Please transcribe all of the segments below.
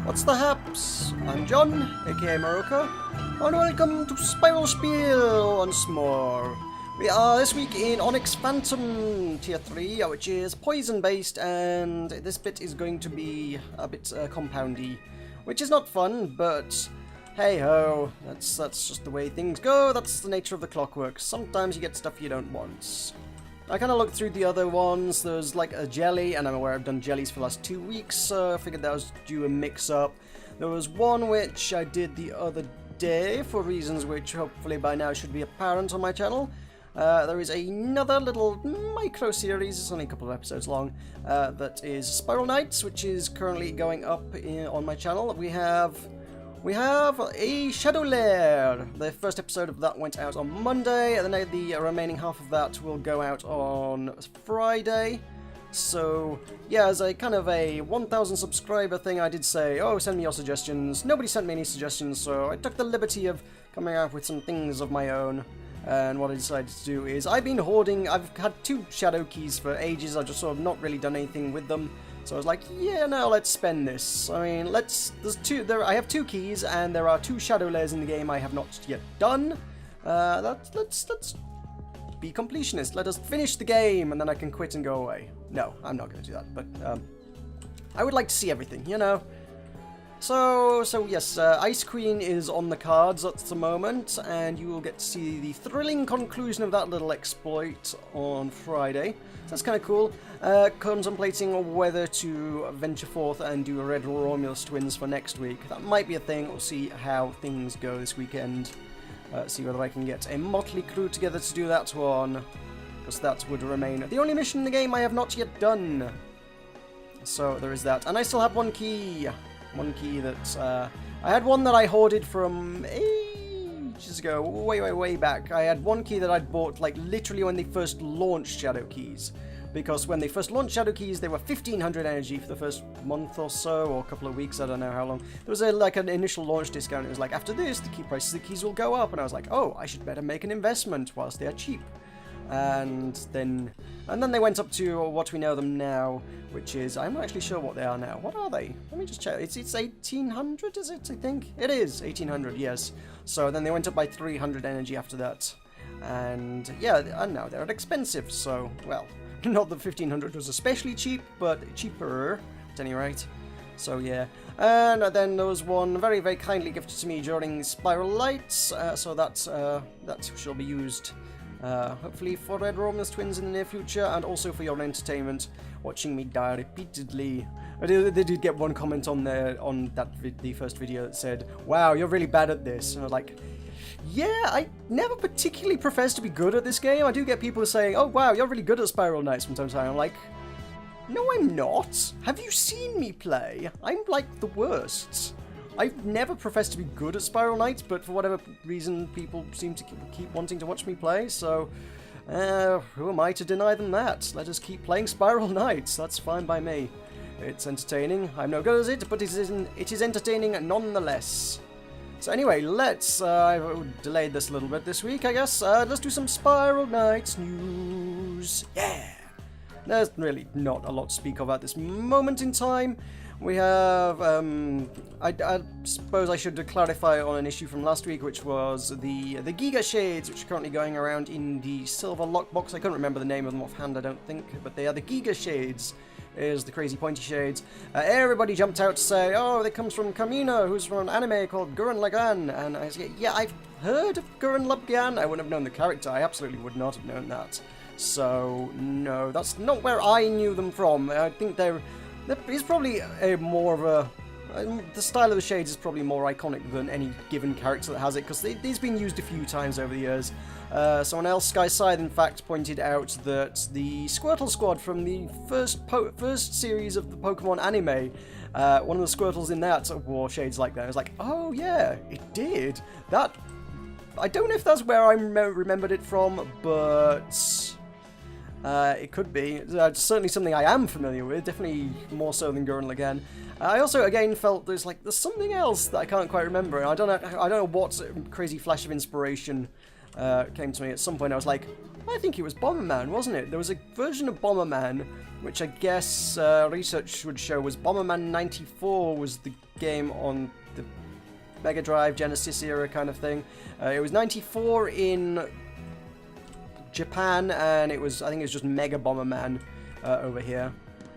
What's the haps? I'm John, aka Meroka, and welcome to Spiel once more. We are this week in Onyx Phantom Tier 3, which is poison based, and this bit is going to be a bit compoundy, which is not fun, but hey ho, that's just the way things go. That's the nature of the clockwork. Sometimes you get stuff you don't want. I kind of looked through the other ones. There's like a jelly, and I'm aware I've done jellies for the last 2 weeks, so I figured that was due a mix-up. There was one which I did the other day for reasons which hopefully by now should be apparent on my channel. There is another little micro-series, it's only a couple of episodes long, that is Spiral Knights, which is currently going up on my channel. We have a Shadow Lair. The first episode of that went out on Monday, and then the remaining half of that will go out on Friday. So, yeah, as a kind of a 1,000 subscriber thing, I did say, oh, send me your suggestions. Nobody sent me any suggestions, so I took the liberty of coming out with some things of my own. And what I decided to do is, I've been hoarding, I've had 2 shadow keys for ages, I've just sort of not really done anything with them. So I was like, yeah, no, let's spend this. I mean, I have 2 keys, and there are 2 shadow layers in the game I have not yet done. Let's be completionist. Let us finish the game, and then I can quit and go away. No, I'm not going to do that, but I would like to see everything, you know? So yes, Ice Queen is on the cards at the moment, and you will get to see the thrilling conclusion of that little exploit on Friday. So that's kind of cool. Contemplating whether to venture forth and do a Red Romulus Twins for next week. That might be a thing. We'll see how things go this weekend. See whether I can get a motley crew together to do that one, because that would remain the only mission in the game I have not yet done. So there is that. And I still have one key. One key that, I had one that I hoarded from ages ago, way back. I had one key that I'd bought, like, literally when they first launched Shadow Keys. Because when they first launched Shadow Keys, they were 1,500 energy for the first month or so, or a couple of weeks, I don't know how long. There was like an initial launch discount. It was like, after this, the key prices of the keys will go up. And I was like, oh, I should better make an investment whilst they are cheap. And then they went up to what we know them now, which is, I'm not actually sure what they are now. What are they? Let me just check. It's 1,800, is it, I think? It is 1,800, yes. So then they went up by 300 energy after that. And yeah, and now they're expensive, so, well, not that 1,500 was especially cheap, but cheaper at any rate. So yeah, and then there was one very, very kindly gifted to me during Spiral Lights, so that shall be used hopefully for Red Romulus Twins in the near future, and also for your entertainment, watching me die repeatedly. They did get one comment on there, on the first video, that said, wow, you're really bad at this. And I was like, yeah, I never particularly profess to be good at this game. I do get people saying, oh wow, you're really good at Spiral Knights from time to time. I'm like, no, I'm not. Have you seen me play? I'm like the worst. I've never professed to be good at Spiral Knights, but for whatever reason, people seem to keep wanting to watch me play, so who am I to deny them that? Let us keep playing Spiral Knights. That's fine by me. It's entertaining. I'm no good at it, but it is entertaining nonetheless. So anyway, let's, I've delayed this a little bit this week, I guess. Let's do some Spiral Knights news. Yeah! There's really not a lot to speak of at this moment in time. We have, I suppose I should clarify on an issue from last week, which was the Giga Shades, which are currently going around in the silver lockbox. I couldn't remember the name of them offhand, I don't think, but they are the Giga Shades. Is the crazy pointy shades. Everybody jumped out to say, oh, that comes from Kamina, who's from an anime called Gurren Lagann. And I said, yeah, I've heard of Gurren Lagann. I wouldn't have known the character. I absolutely would not have known that. So, no, that's not where I knew them from. I think there is probably a more of a... the style of the shades is probably more iconic than any given character that has it, because it's been used a few times over the years. Someone else, Sky Scythe, in fact, pointed out that the Squirtle Squad from the first series of the Pokemon anime, one of the Squirtles in that wore shades like that. I was like, oh yeah, it did. That... I don't know if that's where I remembered it from, but... it could be. It's certainly something I am familiar with, definitely more so than Gurren Lagann. I also, again, felt there's something else that I can't quite remember, and I don't know what crazy flash of inspiration came to me at some point. I was like, I think it was Bomberman, wasn't it? There was a version of Bomberman which I guess research would show was Bomberman 94 was the game on the Mega Drive, Genesis era kind of thing. It was 94 in Japan, and I think it was just Mega Bomberman over here.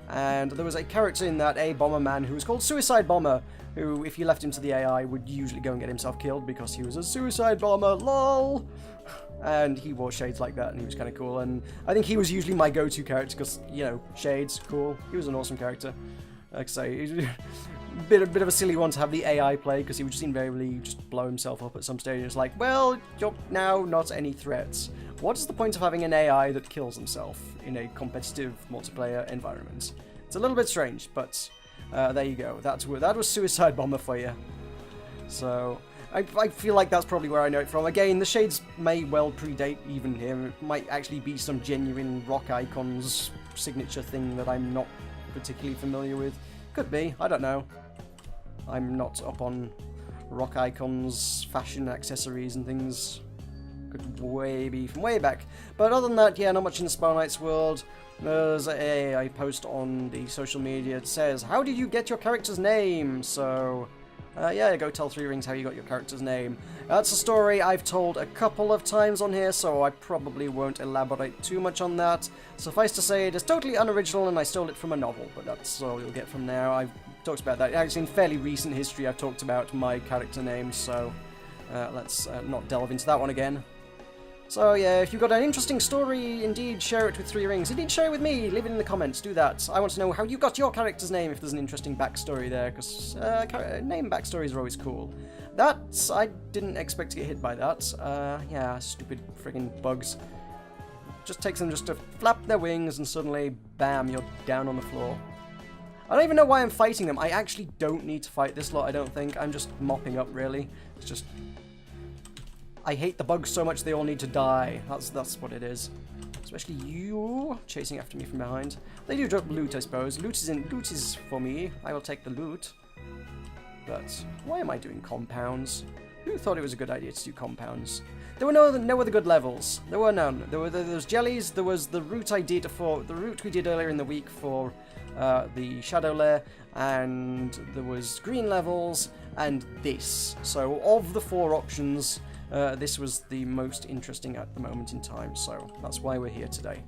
And there was a character in that, a Bomberman, who was called Suicide Bomber, who, if you left him to the AI, would usually go and get himself killed because he was a suicide bomber, lol! And he wore shades like that, and he was kind of cool, and I think he was usually my go-to character because, you know, shades, cool. He was an awesome character. Like I say, he's a bit of a silly one to have the AI play because he would just invariably just blow himself up at some stage. It's like, well, you're now not any threats. What is the point of having an AI that kills himself in a competitive multiplayer environment? It's a little bit strange, but there you go. That was Suicide Bomber for you. So I feel like that's probably where I know it from. Again, the shades may well predate even him. It might actually be some genuine Rock Icon's signature thing that I'm not particularly familiar with. Could be, I don't know. I'm not up on Rock Icon's fashion accessories and things. Could be from way back. But other than that, yeah, not much in the Spiral Knights world. There's a post on the social media. It says, how did you get your character's name? So, yeah, go tell 3 Rings how you got your character's name. That's a story I've told a couple of times on here, so I probably won't elaborate too much on that. Suffice to say, it is totally unoriginal and I stole it from a novel, but that's all you'll get from there. I've talked about that. Actually, in fairly recent history, I've talked about my character name, so let's not delve into that one again. So yeah, if you've got an interesting story, indeed share it with 3 Rings. Indeed share it with me, leave it in the comments, do that. I want to know how you got your character's name if there's an interesting backstory there, because name backstories are always cool. I didn't expect to get hit by that. Yeah, stupid friggin' bugs. Just takes them just to flap their wings and suddenly, bam, you're down on the floor. I don't even know why I'm fighting them. I actually don't need to fight this lot, I don't think. I'm just mopping up, really. It's just... I hate the bugs so much they all need to die. That's what it is. Especially you chasing after me from behind. They do drop loot, I suppose. Loot is for me. I will take the loot. But why am I doing compounds? Who thought it was a good idea to do compounds? There were no other good levels. There were none. There was jellies. There was the route we did earlier in the week for the Shadow Lair, and there was green levels and this. So of the 4 options. This was the most interesting at the moment in time, so that's why we're here today.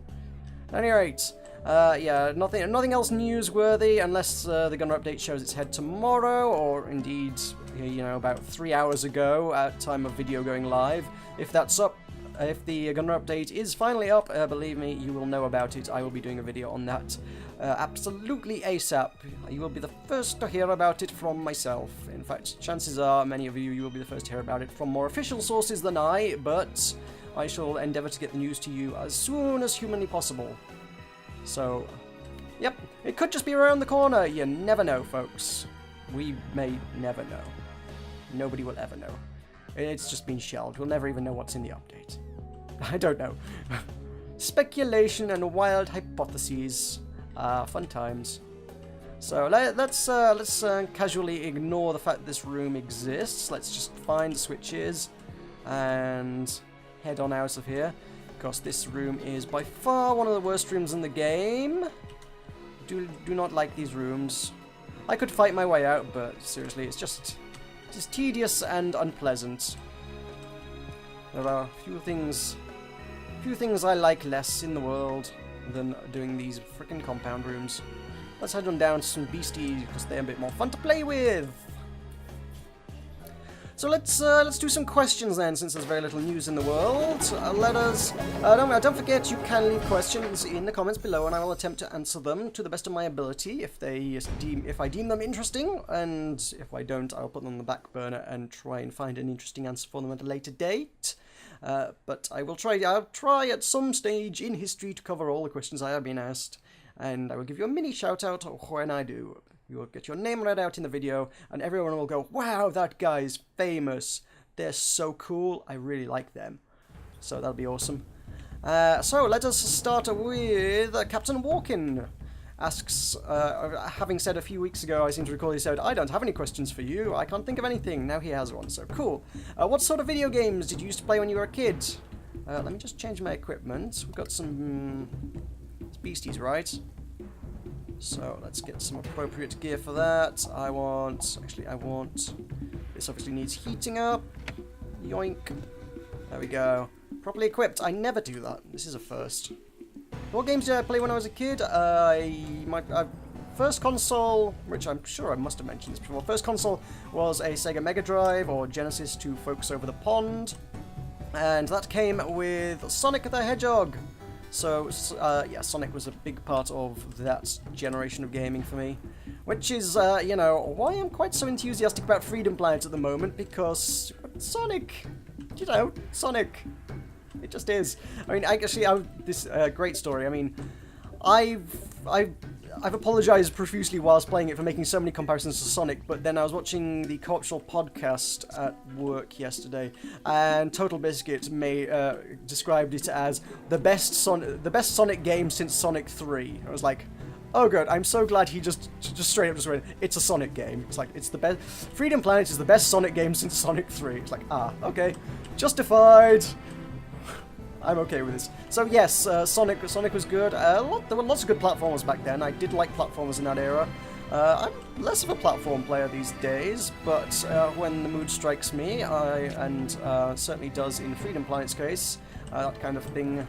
At any rate, yeah, nothing else newsworthy unless the Gunner update shows its head tomorrow, or indeed, you know, about 3 hours ago at time of video going live. If that's up, if the Gunner update is finally up, believe me, you will know about it. I will be doing a video on that absolutely ASAP. You will be the first to hear about it from myself. In fact, chances are many of you will be the first to hear about it from more official sources than I, but I shall endeavour to get the news to you as soon as humanly possible. So, yep, it could just be around the corner. You never know, folks. We may never know. Nobody will ever know. It's just been shelved. We'll never even know what's in the update. I don't know. Speculation and wild hypotheses. Fun times. So let's casually ignore the fact this room exists. Let's just find the switches and head on out of here, because this room is by far one of the worst rooms in the game. Do not like these rooms. I could fight my way out, but seriously, it's just tedious and unpleasant. There are few things I like less in the world than doing these frickin' compound rooms. Let's head on down to some beasties because they're a bit more fun to play with. So let's do some questions then, since there's very little news in the world. Don't forget you can leave questions in the comments below, and I will attempt to answer them to the best of my ability if I deem them interesting, and if I don't, I'll put them on the back burner and try and find an interesting answer for them at a later date. But I'll try at some stage in history to cover all the questions I have been asked, and I will give you a mini shout out when I do. You will get your name read out in the video, and everyone will go, wow, that guy's famous. They're so cool. I really like them. So that'll be awesome. So let us start with Captain Walkin. Asks, having said a few weeks ago, I seem to recall he said, I don't have any questions for you. I can't think of anything. Now he has one, so cool. What sort of video games did you used to play when you were a kid? Let me just change my equipment. We've got some beasties, right? So let's get some appropriate gear for that. I want... This obviously needs heating up. Yoink. There we go. Properly equipped. I never do that. This is a first. What games did I play when I was a kid? My first console, which I'm sure I must have mentioned this before, first console was a Sega Mega Drive, or Genesis to folks over the pond. And that came with Sonic the Hedgehog. So, yeah, Sonic was a big part of that generation of gaming for me. Which is, you know, why I'm quite so enthusiastic about Freedom Planet at the moment, because Sonic, you know, Sonic, it just is. I mean, this great story. I mean, I've apologised profusely whilst playing it for making so many comparisons to Sonic, but then I was watching the Corpsal podcast at work yesterday, and Total Biscuit described it as the best Sonic game since Sonic 3. I was like, oh good, I'm so glad he just straight up just went, it's a Sonic game. It's like, it's the best. Freedom Planet is the best Sonic game since Sonic 3. It's like, ah, okay, justified. I'm okay with this. So yes, Sonic was good. There were lots of good platformers back then. I did like platformers in that era. I'm less of a platform player these days, but when the mood strikes me, and certainly does in Freedom Planet's case, that kind of thing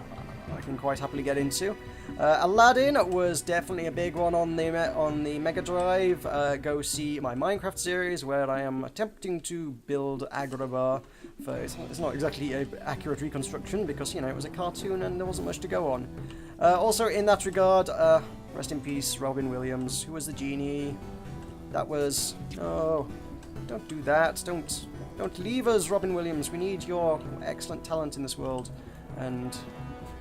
I can quite happily get into. Aladdin was definitely a big one on the Mega Drive. Go see my Minecraft series, where I am attempting to build Agrabah. It's not exactly an accurate reconstruction, because, you know, it was a cartoon and there wasn't much to go on. Also, in that regard, rest in peace, Robin Williams, who was the genie. That was... Oh, don't do that. Don't leave us, Robin Williams. We need your excellent talent in this world. And...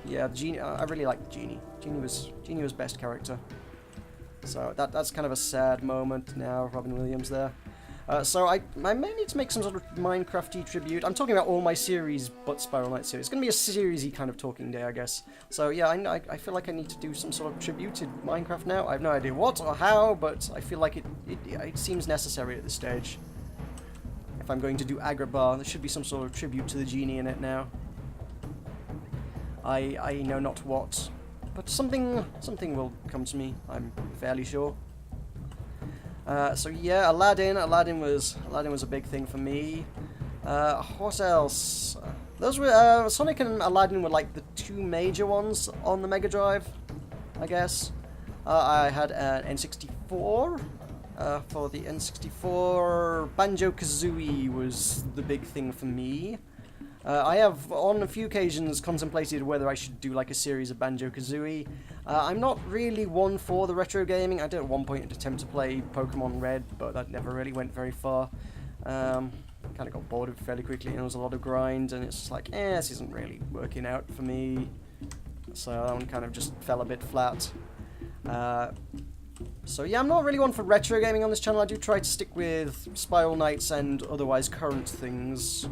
yeah, Genie. I really liked Genie. Genie was best character. So that's kind of a sad moment now, Robin Williams there. So I may need to make some sort of Minecraft-y tribute. I'm talking about all my series, but Spiral Knight series. It's going to be a series-y kind of talking day, I guess. So yeah, I feel like I need to do some sort of tribute to Minecraft now. I have no idea what or how, but I feel like it seems necessary at this stage. If I'm going to do Agrabah, there should be some sort of tribute to the Genie in it now. I know not what, but something will come to me, I'm fairly sure. So yeah, Aladdin was a big thing for me. What else? Those were Sonic and Aladdin were like the two major ones on the Mega Drive, I guess. I had an N64. For the N64, Banjo-Kazooie was the big thing for me. I have, on a few occasions, contemplated whether I should do like a series of Banjo-Kazooie. I'm not really one for the retro gaming. I did at one point attempt to play Pokemon Red, but that never really went very far. Kind of got bored of it fairly quickly, and there was a lot of grind, and it's just like, this isn't really working out for me. So that one kind of just fell a bit flat. So yeah, I'm not really one for retro gaming on this channel. I do try to stick with Spiral Knights and otherwise current things.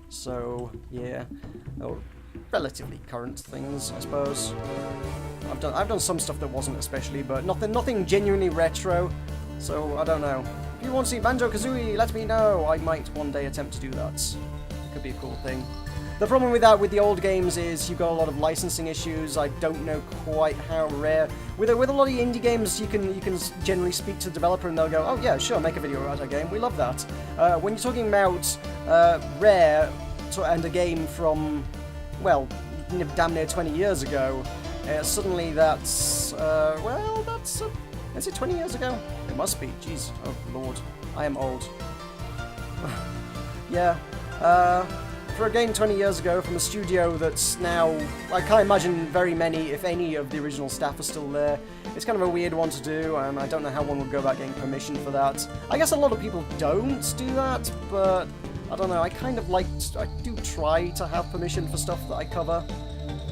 So, yeah, relatively current things, I suppose. I've done some stuff that wasn't especially, but nothing genuinely retro. So I don't know. If you want to see Banjo-Kazooie, let me know. I might one day attempt to do that. It could be a cool thing. The problem with that, with the old games, is you've got a lot of licensing issues. I don't know quite how Rare... With a lot of indie games, you can generally speak to the developer and they'll go, oh yeah, sure, make a video about our game, we love that. When you're talking about Rare and a game from, well, damn near 20 years ago, suddenly that's... is it 20 years ago? It must be. Jeez, oh lord, I am old. Yeah, for a game 20 years ago from a studio that's now, I can't imagine very many, if any, of the original staff are still there. It's kind of a weird one to do, and I don't know how one would go about getting permission for that. I guess a lot of people don't do that, but I don't know, I kind of I do try to have permission for stuff that I cover.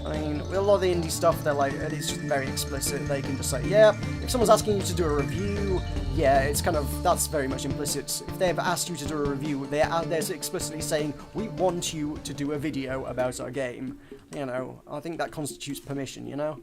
I mean, with a lot of the indie stuff, they're like, it's just very explicit. They can just say, yeah, if someone's asking you to do a review, yeah, it's kind of, that's very much implicit. If they've asked you to do a review, they're explicitly saying, we want you to do a video about our game. You know, I think that constitutes permission, you know?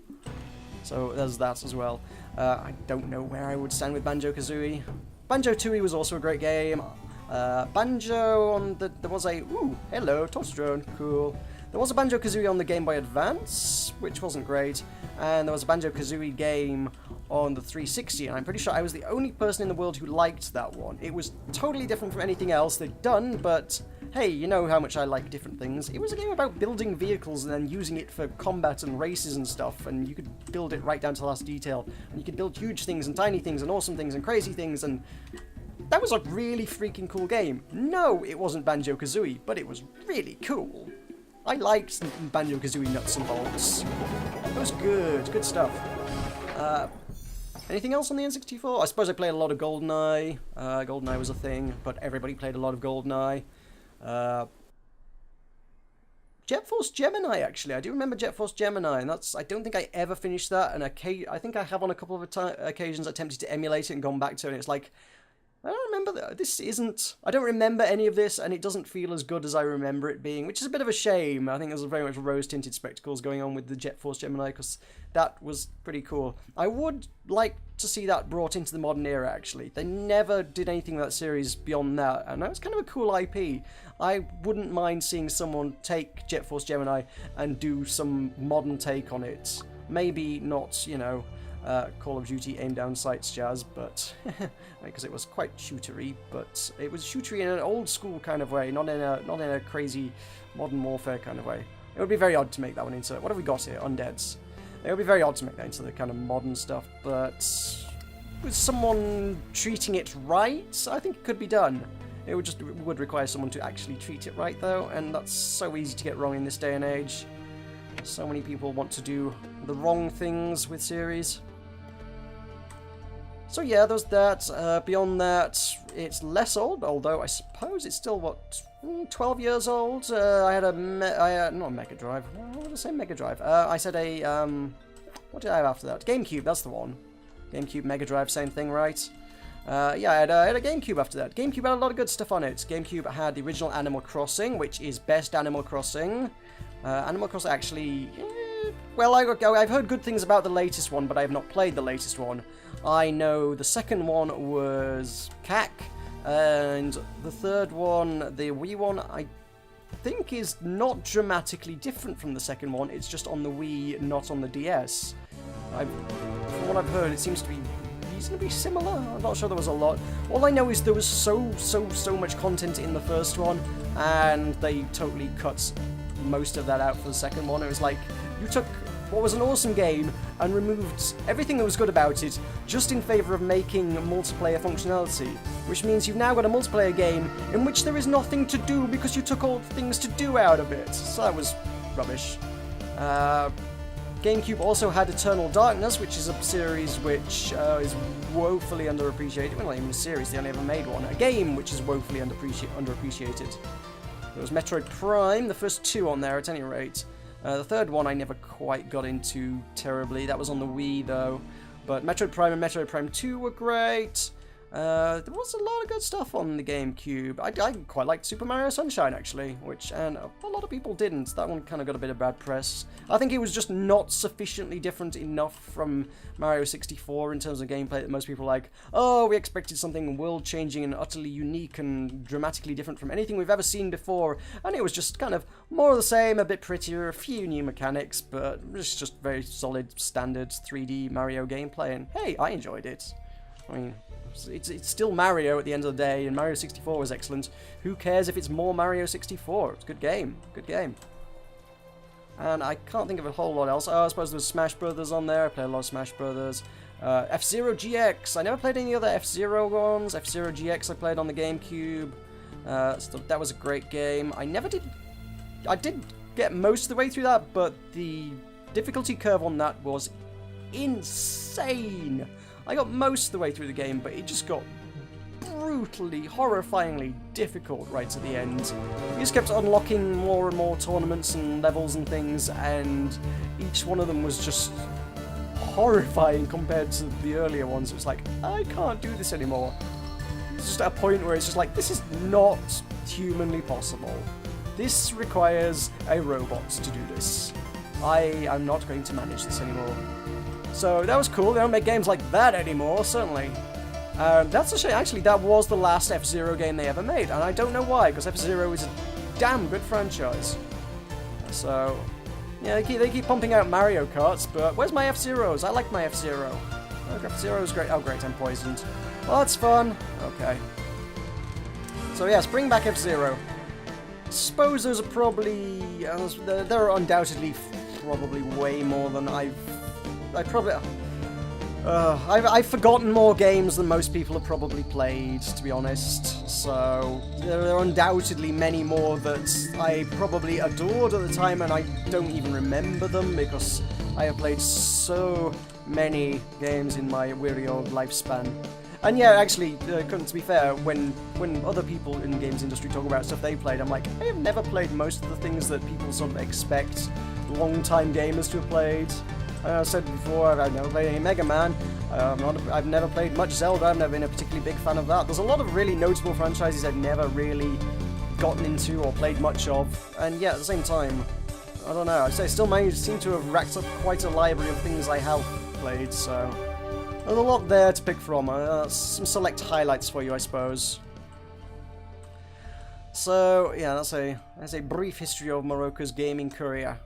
So there's that as well. I don't know where I would stand with Banjo-Kazooie. Banjo-Tooie was also a great game. There was a, ooh, hello, Toastron, cool. There was a Banjo-Kazooie on the Game Boy Advance, which wasn't great, and there was a Banjo-Kazooie game on the 360, and I'm pretty sure I was the only person in the world who liked that one. It was totally different from anything else they'd done, but hey, you know how much I like different things. It was a game about building vehicles and then using it for combat and races and stuff, and you could build it right down to the last detail, and you could build huge things and tiny things and awesome things and crazy things, and that was a really freaking cool game. No, it wasn't Banjo-Kazooie, but it was really cool. I liked Banjo-Kazooie nuts and bolts. It was good stuff. Anything else on the N64? I suppose I played a lot of GoldenEye. GoldenEye was a thing, but everybody played a lot of GoldenEye. Jet Force Gemini, actually. I do remember Jet Force Gemini, and I don't think I ever finished that, and I think I have on a couple of occasions attempted to emulate it and gone back to it, and it's like, I don't remember that. I don't remember any of this, and it doesn't feel as good as I remember it being, which is a bit of a shame. I think there's very much rose-tinted spectacles going on with the Jet Force Gemini, because that was pretty cool. I would like to see that brought into the modern era, actually. They never did anything with that series beyond that, and that was kind of a cool IP. I wouldn't mind seeing someone take Jet Force Gemini and do some modern take on it. Maybe not, you know, Call of Duty aim down sights jazz, but because it was quite shootery, but it was shootery in an old school kind of way, not in a crazy modern warfare kind of way. It would be very odd to make that one into, what have we got here? Undeads. It would be very odd to make that into the kind of modern stuff, but with someone treating it right, I think it could be done. It would require someone to actually treat it right, though, and that's so easy to get wrong in this day and age. So many people want to do the wrong things with series. So yeah, there's that. Beyond that, it's less old, although I suppose it's still, what, 12 years old? I had not a Mega Drive. What did I say, Mega Drive? I said a, what did I have after that? GameCube, that's the one. GameCube, Mega Drive, same thing, right? Yeah, I had a GameCube after that. GameCube had a lot of good stuff on it. GameCube had the original Animal Crossing, which is best Animal Crossing. Animal Crossing actually... well, I've heard good things about the latest one, but I have not played the latest one. I know the second one was CAC, and the third one, the Wii one, I think is not dramatically different from the second one. It's just on the Wii, not on the DS. From what I've heard, it seems to be reasonably similar. I'm not sure there was a lot. All I know is there was so much content in the first one, and they totally cut most of that out for the second one. It was like, you took what was an awesome game and removed everything that was good about it just in favour of making multiplayer functionality, which means you've now got a multiplayer game in which there is nothing to do because you took all the things to do out of it. So that was rubbish. GameCube also had Eternal Darkness, which is a series which is woefully underappreciated. Well, not even a series, they only ever made one. A game which is woefully underappreciated. There was Metroid Prime, the first two on there at any rate. The third one I never quite got into terribly. That was on the Wii, though. But Metroid Prime and Metroid Prime 2 were great. There was a lot of good stuff on the GameCube. I quite liked Super Mario Sunshine, actually, and a lot of people didn't. That one kind of got a bit of bad press. I think it was just not sufficiently different enough from Mario 64 in terms of gameplay that most people like, oh, we expected something world-changing and utterly unique and dramatically different from anything we've ever seen before, and it was just kind of more of the same, a bit prettier, a few new mechanics, but it's just very solid, standard 3D Mario gameplay, and hey, I enjoyed it. I mean, it's still Mario at the end of the day, and Mario 64 was excellent. Who cares if it's more Mario 64? It's a good game. Good game. And I can't think of a whole lot else. Oh, I suppose there was Smash Brothers on there. I played a lot of Smash Brothers. F-Zero GX. I never played any other F-Zero ones. F-Zero GX I played on the GameCube. So that was a great game. I did get most of the way through that, but the difficulty curve on that was insane. I got most of the way through the game, but it just got brutally, horrifyingly difficult right to the end. You just kept unlocking more and more tournaments and levels and things, and each one of them was just horrifying compared to the earlier ones. It was like, I can't do this anymore. It's just at a point where it's just like, this is not humanly possible. This requires a robot to do this. I am not going to manage this anymore. So that was cool. They don't make games like that anymore, certainly. That's a shame. Actually, that was the last F-Zero game they ever made, and I don't know why, because F-Zero is a damn good franchise. So, yeah, they keep pumping out Mario Karts, but where's my F-Zeros? I like my F-Zero. Warcraft 0 is great. Oh, great, I'm poisoned. Well, that's fun. Okay. So yes, bring back F-Zero. Suppose those are probably... there are undoubtedly probably way more than I've forgotten more games than most people have probably played, to be honest. So there are undoubtedly many more that I probably adored at the time, and I don't even remember them because I have played so many games in my weary old lifespan. And yeah, actually, to be fair, when other people in the games industry talk about stuff they played, I'm like, I have never played most of the things that people sort of expect long-time gamers to have played. I said before, I've never played any Mega Man. I've never played much Zelda. I've never been a particularly big fan of that. There's a lot of really notable franchises I've never really gotten into or played much of. And yeah, at the same time, I don't know. I still seem to have racked up quite a library of things I have played, so there's a lot there to pick from. Some select highlights for you, I suppose. So yeah, that's a brief history of Meroka's gaming career.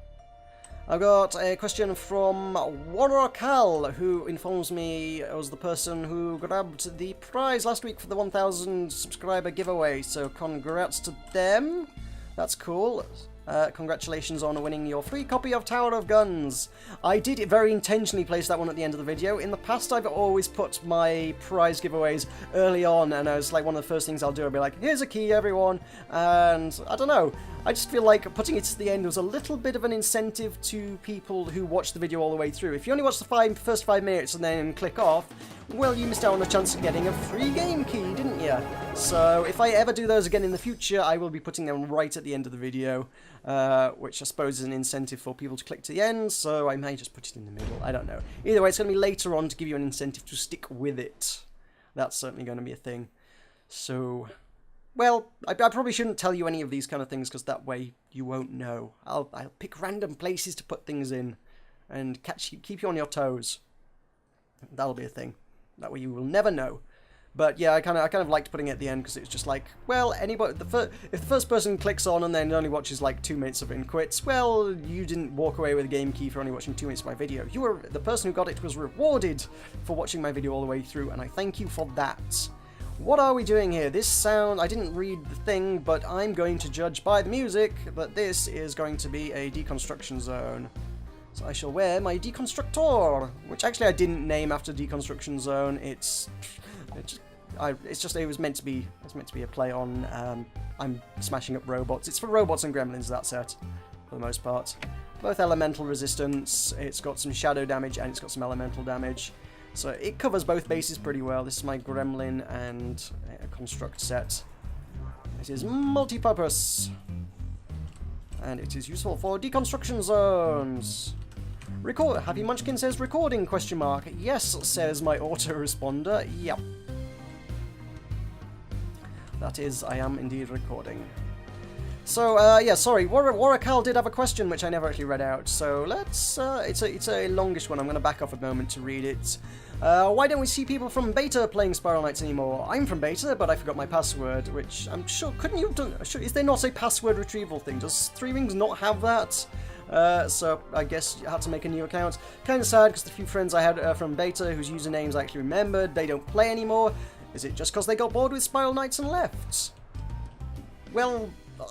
I've got a question from Meroka, who informs me it was the person who grabbed the prize last week for the 1,000 subscriber giveaway, so congrats to them. That's cool. Congratulations on winning your free copy of Tower of Guns. I did very intentionally place that one at the end of the video. In the past, I've always put my prize giveaways early on, and it's like one of the first things I'll do. I'll be like, here's a key, everyone. And I don't know. I just feel like putting it to the end was a little bit of an incentive to people who watch the video all the way through. If you only watch the first 5 minutes and then click off, well, you missed out on the chance of getting a free game key, didn't you? So if I ever do those again in the future, I will be putting them right at the end of the video, which I suppose is an incentive for people to click to the end, so I may just put it in the middle. I don't know. Either way, it's going to be later on to give you an incentive to stick with it. That's certainly going to be a thing. So, well, I probably shouldn't tell you any of these kind of things, because that way you won't know. I'll pick random places to put things in and keep you on your toes. That'll be a thing. That way you will never know. But yeah, I kind of liked putting it at the end because it's just like, well, anybody, if the first person clicks on and then only watches like 2 minutes of it and quits, well, you didn't walk away with a game key for only watching 2 minutes of my video. The person who got it was rewarded for watching my video all the way through, and I thank you for that. What are we doing here? This sound, I didn't read the thing, but I'm going to judge by the music that this is going to be a deconstruction zone. So I shall wear my deconstructor, which actually I didn't name after deconstruction zone. It was meant to be a play on I'm smashing up robots. It's for robots and gremlins, that set, for the most part. Both elemental resistance, it's got some shadow damage and it's got some elemental damage. So it covers both bases pretty well. This is my gremlin and construct set. It is multi-purpose. And it is useful for deconstruction zones. Happy Munchkin says recording, ? Yes, says my autoresponder. Yep. That is, I am indeed recording. So, yeah, sorry, Warrakal did have a question which I never actually read out, so let's, it's a longish one, I'm going to back off a moment to read it. Why don't we see people from Beta playing Spiral Knights anymore? I'm from Beta, but I forgot my password, which I'm sure, couldn't you have done, is there not a password retrieval thing? Does Three Rings not have that? So I guess you had to make a new account. Kind of sad, because the few friends I had from Beta whose usernames I actually remembered, they don't play anymore. Is it just because they got bored with Spiral Knights and left? Well,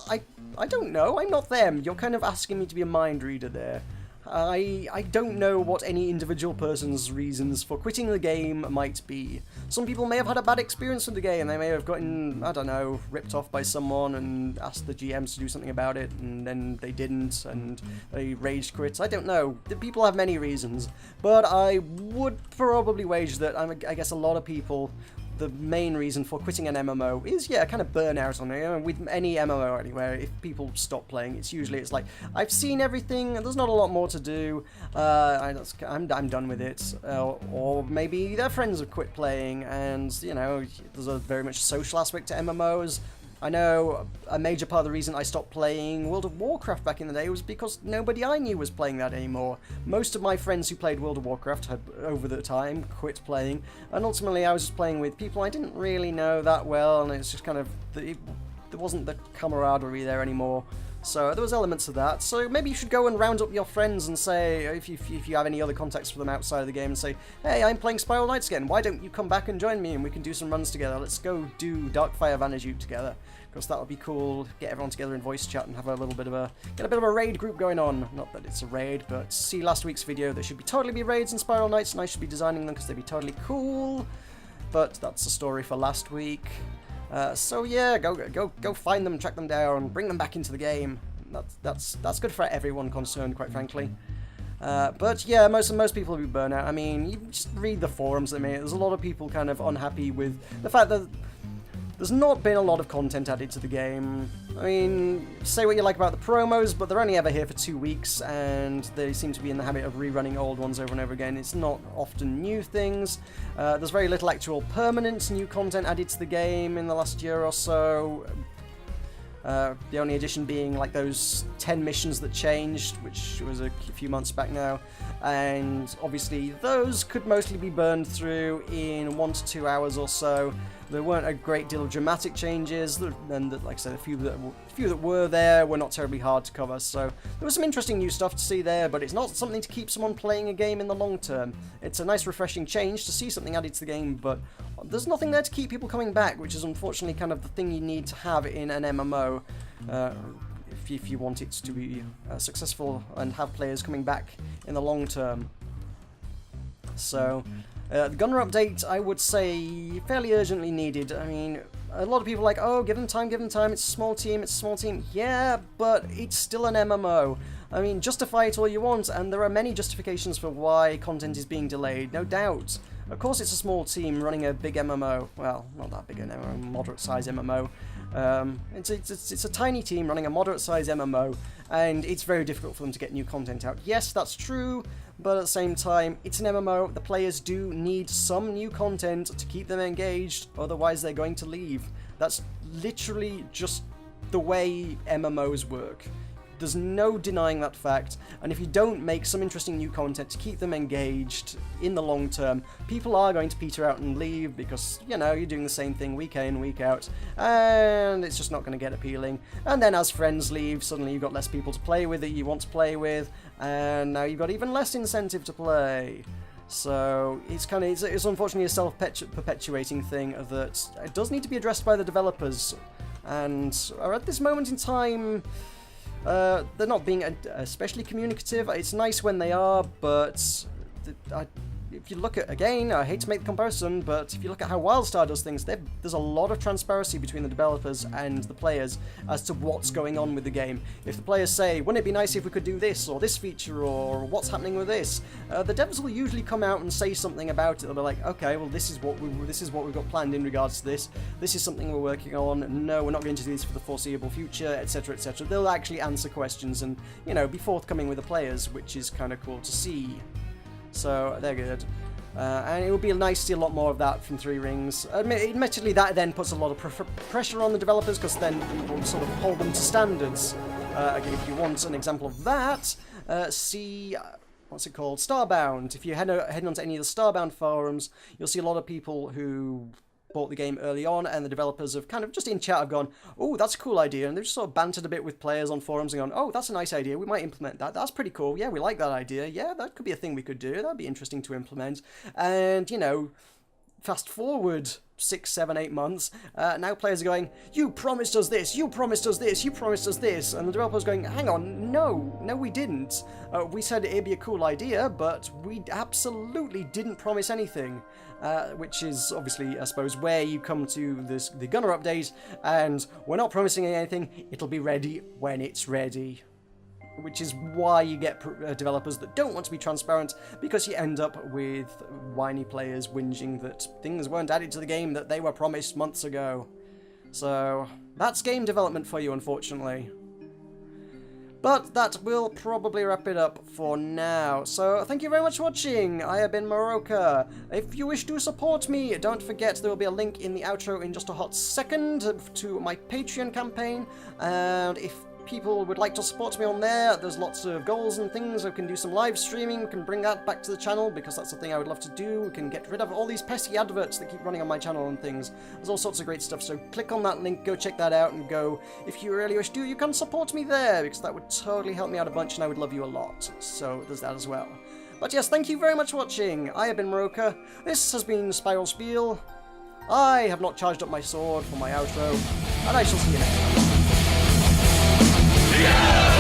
I don't know. I'm not them. You're kind of asking me to be a mind reader there. I don't know what any individual person's reasons for quitting the game might be. Some people may have had a bad experience with the game. They may have gotten, I don't know, ripped off by someone and asked the GMs to do something about it, and then they didn't, and they rage quit. I don't know. The people have many reasons. But I would probably wager that I guess a lot of people, the main reason for quitting an MMO is, yeah, kind of burnout on it. With any MMO anywhere, if people stop playing, it's like, I've seen everything, there's not a lot more to do, I'm done with it. Or maybe their friends have quit playing, and, you know, there's a very much social aspect to MMOs. I know a major part of the reason I stopped playing World of Warcraft back in the day was because nobody I knew was playing that anymore. Most of my friends who played World of Warcraft had, over the time, quit playing, and ultimately I was just playing with people I didn't really know that well, and it's just kind of, there wasn't the camaraderie there anymore. So there was elements of that. So maybe you should go and round up your friends and say, if you have any other contacts for them outside of the game, and say, hey, I'm playing Spiral Knights again. Why don't you come back and join me and we can do some runs together? Let's go do Darkfire Vanishute together. Because that would be cool. Get everyone together in voice chat and have a little bit of a raid group going on. Not that it's a raid, but see last week's video. There should totally be raids in Spiral Knights, and I should be designing them because they'd be totally cool. But that's a story for last week. So yeah, go find them, track them down, bring them back into the game. That's good for everyone concerned, quite frankly. But yeah, most people will be burnt out. I mean, you just read the forums. I mean, there's a lot of people kind of unhappy with the fact that there's not been a lot of content added to the game. I mean, say what you like about the promos, but they're only ever here for 2 weeks, and they seem to be in the habit of rerunning old ones over and over again. It's not often new things. There's very little actual permanent new content added to the game in the last year or so. The only addition being like those 10 missions that changed, which was a few months back now, and obviously those could mostly be burned through in 1 to 2 hours or so. There weren't a great deal of dramatic changes, and like I said, a few that were there were not terribly hard to cover, so there was some interesting new stuff to see there, but it's not something to keep someone playing a game in the long term. It's a nice refreshing change to see something added to the game, but there's nothing there to keep people coming back, which is unfortunately kind of the thing you need to have in an MMO if you want it to be successful and have players coming back in the long term. So the Gunner update, I would say, fairly urgently needed. I mean, a lot of people are like, oh, give them time, it's a small team. Yeah, but it's still an MMO. I mean, justify it all you want, and there are many justifications for why content is being delayed, no doubt. Of course it's a small team running a big MMO. Well, not that big an MMO, moderate-sized MMO. It's a tiny team running a moderate-sized MMO, and it's very difficult for them to get new content out. Yes, that's true, but at the same time, it's an MMO. The players do need some new content to keep them engaged, otherwise they're going to leave. That's literally just the way MMOs work. There's no denying that fact, and if you don't make some interesting new content to keep them engaged in the long term, people are going to peter out and leave because, you know, you're doing the same thing week in, week out, and it's just not going to get appealing. And then as friends leave, suddenly you've got less people to play with that you want to play with, and now you've got even less incentive to play. So it's unfortunately a self-perpetuating thing that it does need to be addressed by the developers, and at this moment in time, they're not being especially communicative. It's nice when they are, but if you look at, again, I hate to make the comparison, but if you look at how WildStar does things, there's a lot of transparency between the developers and the players as to what's going on with the game. If the players say, wouldn't it be nice if we could do this, or this feature, or what's happening with this, the devs will usually come out and say something about it. They'll be like, okay, well, this is what we've got planned in regards to this. This is something we're working on. No, we're not going to do this for the foreseeable future, etc., etc. They'll actually answer questions and, you know, be forthcoming with the players, which is kind of cool to see. So they're good. And it would be nice to see a lot more of that from Three Rings. Admittedly, that then puts a lot of pressure on the developers, because then people sort of hold them to standards. Again, if you want an example of that, see, what's it called? Starbound. If you head onto any of the Starbound forums, you'll see a lot of people who bought the game early on, and the developers have kind of just in chat have gone, oh, that's a cool idea, and they've just sort of bantered a bit with players on forums and gone, oh, that's a nice idea, we might implement that, that's pretty cool, yeah, we like that idea, yeah, that could be a thing we could do, that'd be interesting to implement. And, you know, fast forward 6, 7, 8 months, now players are going, you promised us this, you promised us this, you promised us this, and the developer's going, hang on, no we didn't. We said it'd be a cool idea, but we absolutely didn't promise anything. Which is obviously, I suppose, where you come to the Gunner update, and we're not promising anything, it'll be ready when it's ready. Which is why you get developers that don't want to be transparent, because you end up with whiny players whinging that things weren't added to the game that they were promised months ago. So, that's game development for you, unfortunately. But that will probably wrap it up for now. So thank you very much for watching. I have been Meroka. If you wish to support me, don't forget there will be a link in the outro in just a hot second to my Patreon campaign. And if people would like to support me on there, there's lots of goals and things. I can do some live streaming, we can bring that back to the channel because that's the thing I would love to do. We can get rid of all these pesky adverts that keep running on my channel and things. There's all sorts of great stuff, so click on that link, go check that out, and go, if you really wish to, you can support me there, because that would totally help me out a bunch and I would love you a lot. So there's that as well. But yes, thank you very much for watching. I have been Meroka. This has been Spiel. I have not charged up my sword for my outro, and I shall see you next time. Yeah!